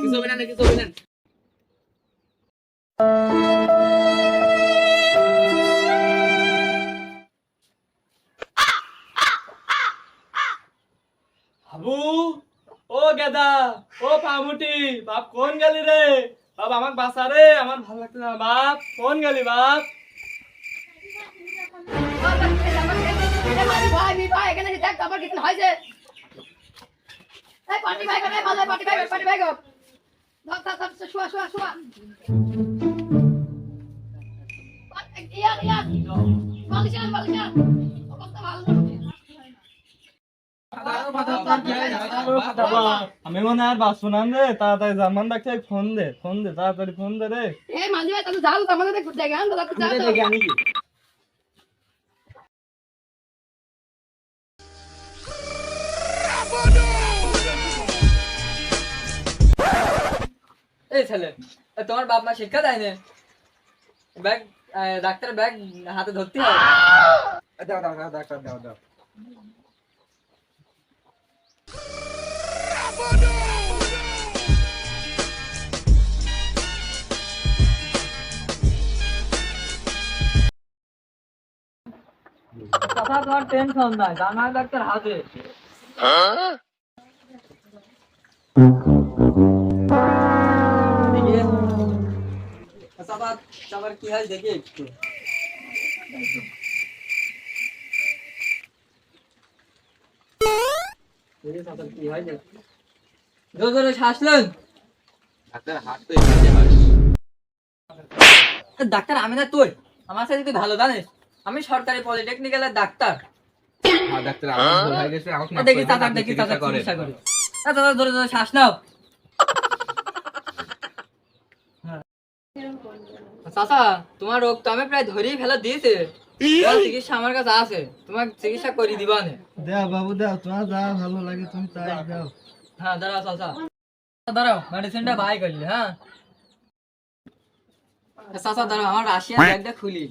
কিছু হবে না, কিছু হবে না। বাবু, ও গেদা, ও পামুটি, বাপ কোন গেলি রে? বাপ আমাকে বাঁচা রে, আমার ভালো লাগছে না। বাপ কোন গেলি বাপ? আমি মনে আর বাঁচবো না রে, তাড়াতাড়ি জার্মান ডাক্তার ফোন দে, ফোন দে, তাড়াতাড়ি ফোন দে রে। এই ছেলে, তোমার বাপ মা শিক্ষা দেয় না? ব্যাগ, ডাক্তার ব্যাগ হাতে ধরতে হয়। দাও দাও দাও ডাক্তার দাও দাও। কথা তোমার টেনশন নাই, জামাই ডাক্তার হাতে। চাবার কি হয় দেখি একটু। কি হয় দেখি। জোরে জোরে শ্বাস নেন। ডাক্তার হাত তো এখানে হয়। ডাক্তার আমি না তুই, আমার সাথে তুই ভালো জানিস, আমি সরকারি পলিটেকনিক্যালের ডাক্তার। হ্যাঁ ডাক্তার আমার ভুল হয়ে গেছে, আমাকে মাফ দেখি করে দিন, চাচা, আপনি দেখি চিকিৎসা চাচা করেন। চিকিৎসা করি। চাচা জোরে জোরে শ্বাস নাও। চাচা, তোমার রোগ তো আমি প্রায় ধরেই ফেলা দিয়েছে। চিকিৎসা আমার কাছে আছে, তোমার চিকিৎসা করে দিবা না। দাও বাবু দাও, তোমার যা ভালো লাগে তুমি তাই দাও। হ্যাঁ দাঁড়াও চাচা, দাঁড়াও, মেডিসিনটা বাই করলি। হ্যাঁ চাচা দাঁড়াও, আমার রাশিয়ান ব্যাগটা খুলি।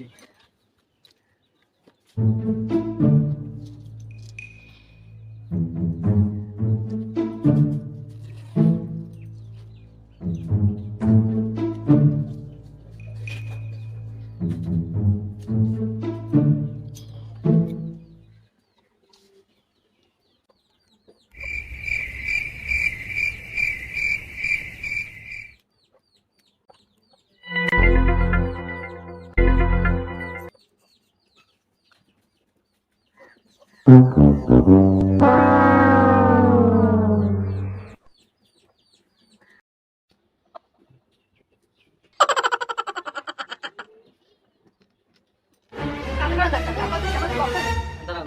দাঁড়াও।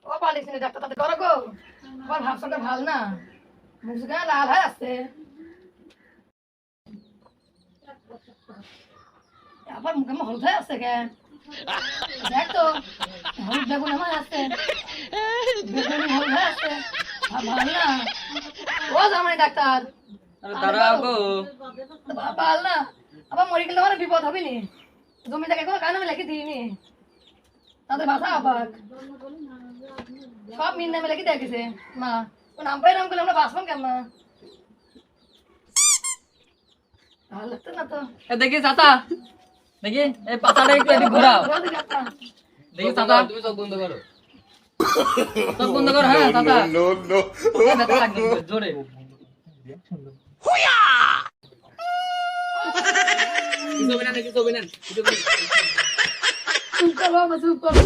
ও পালিস নি ডাক্তার তাতে করো গো। আমার ভাবসাটা ভাল না, মুখটা লাল হয়ে আসছে। আবার মুখে হলুদ হয়ে আসছে কেন? দেখ তো, হলুদ বেগুন আমার আসছে, বেগুনি হলুদ হয়ে আসছে, ভাল না। ও জামাই ডাক্তার, আরে দাঁড়াও গো। ভাল না, আবার মরে গেলে আমার বিপদ হবে নি। জমি থেকে কোনো কারণে আমি লিখে দিইনি, তাদের বাসা আবার সব মিন নামে লিখে দেখেছে মা। ও নাম পাই নাম করলে আমরা বাঁচবাম কেমন? ভালো লাগতো না তো। দেখি চাচা, দেখি এই পাতাটা একটু এদিকে ঘোরাও। দেখি চাচা, তুমি চোখ বন্ধ করো। চোখ বন্ধ করো। হ্যাঁ চাচা, ব্যথা লাগবে জোরে। কিছু হবে না, কিছু হবে না, কিছু হবে না। চুপ করো বাবা, চুপ করো।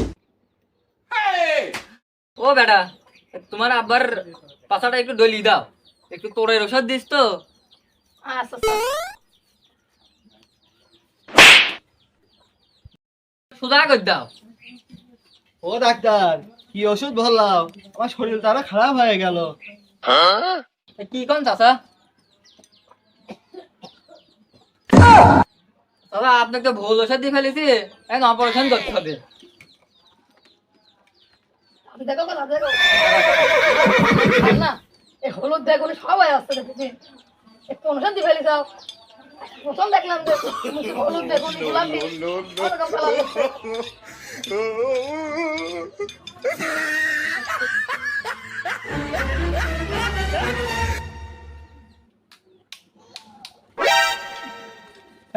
ও বেটা, তোমার আব্বার পাছাটা একটু ডলি দাও, একটু তোরের ওষুধ দিস তো। আচ্ছা আচ্ছা। সোজা করে দাও। ও ডাক্তার, কি ওষুধ বললাম, আমার শরীরটা আরো খারাপ হয়ে গেল। কি কোন চাচা? চাচা আপনাকে তো ভুল ওষুধ দিয়ে ফেলেছি, এখন অপারেশন করতে হবে। আপনি দেখো কথা দেখো। ভাল না, এই হলুদ বেগুনি সবাই আসছে দেখেছি। একটু অনুষ্ঠান দিয়ে ফেলি যাও। প্রথম দেখলাম যে মুখে হলুদ বেগুনি গোলাপি অন্যরকম কালার হচ্ছে।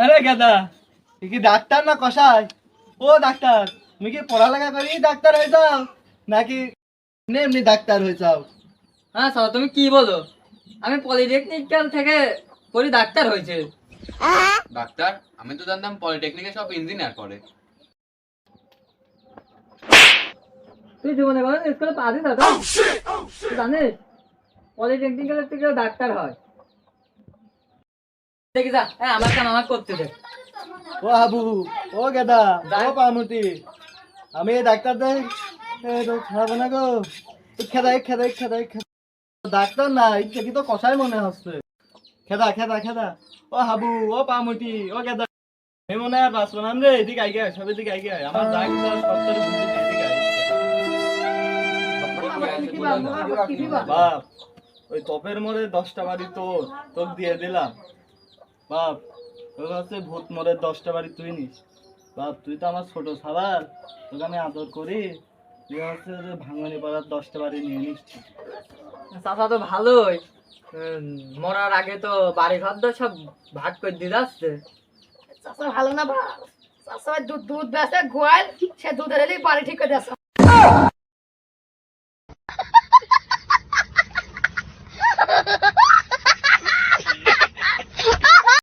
আরে গাদা তুই কি ডাক্তার না কষাই? ও ডাক্তার, তুমি কি পড়ালেখা করি ডাক্তার হয়ে যাও নাকি এমনি ডাক্তার হয়ে যাও? হ্যাঁ সালা তুমি কি বলো? আমি পলিটেকনিক্যাল থেকে পড়ি ডাক্তার হয়েছে। ডাক্তার, আমি তো জানতাম পলিটেকনিকে সব ইঞ্জিনিয়ার করে। তুই জীবনে বলো স্কুলে পাবি না তো? তুই জানিস পলিটেকনিক্যাল থেকে ডাক্তার হয়। দেখি যা, হ্যাঁ আমার কাম আমার করতে দে। ও হাবু, ও গেদা, ও পামুটি, আমি এই ডাক্তার দেখ খাবো না গো। খেদা খেদা খেদা খেদা ডাক্তার না, দেখি তো কষাই মনে হচ্ছে। খেদা খেদা খেদা, ও হাবু, ও পামুটি, ও গেদা, আমি মনে হয় বাঁচবো না রে। এদিকে আইগে আয়, সব এদিকে আইগে আয়। আমার ডাক সপ্তাহে বুঝতে এদিকে আয়। বাপ, ওই তপের মোড়ে 10টা বাড়ি তোকে দিয়ে দিলাম বাপ। তোর হচ্ছে ভূত মোড়ের 10টা বাড়ি তুই নিস বাপ। তুই তো আমার ছোট সাবাল, তোকে আমি আদর করি। তুই হচ্ছে যে ভাঙনি পাড়ার 10টা বাড়ি নিয়ে নিস। চাচা তো ভালোই, মরার আগে তো বাড়ি ঘর দর সব ভাগ করে দিয়ে যাচ্ছে। চাষা ভালো না বা চাষা দুধ বেচে গোয়াল, সে দুধের বাড়ি ঠিক করে দিয়েছে।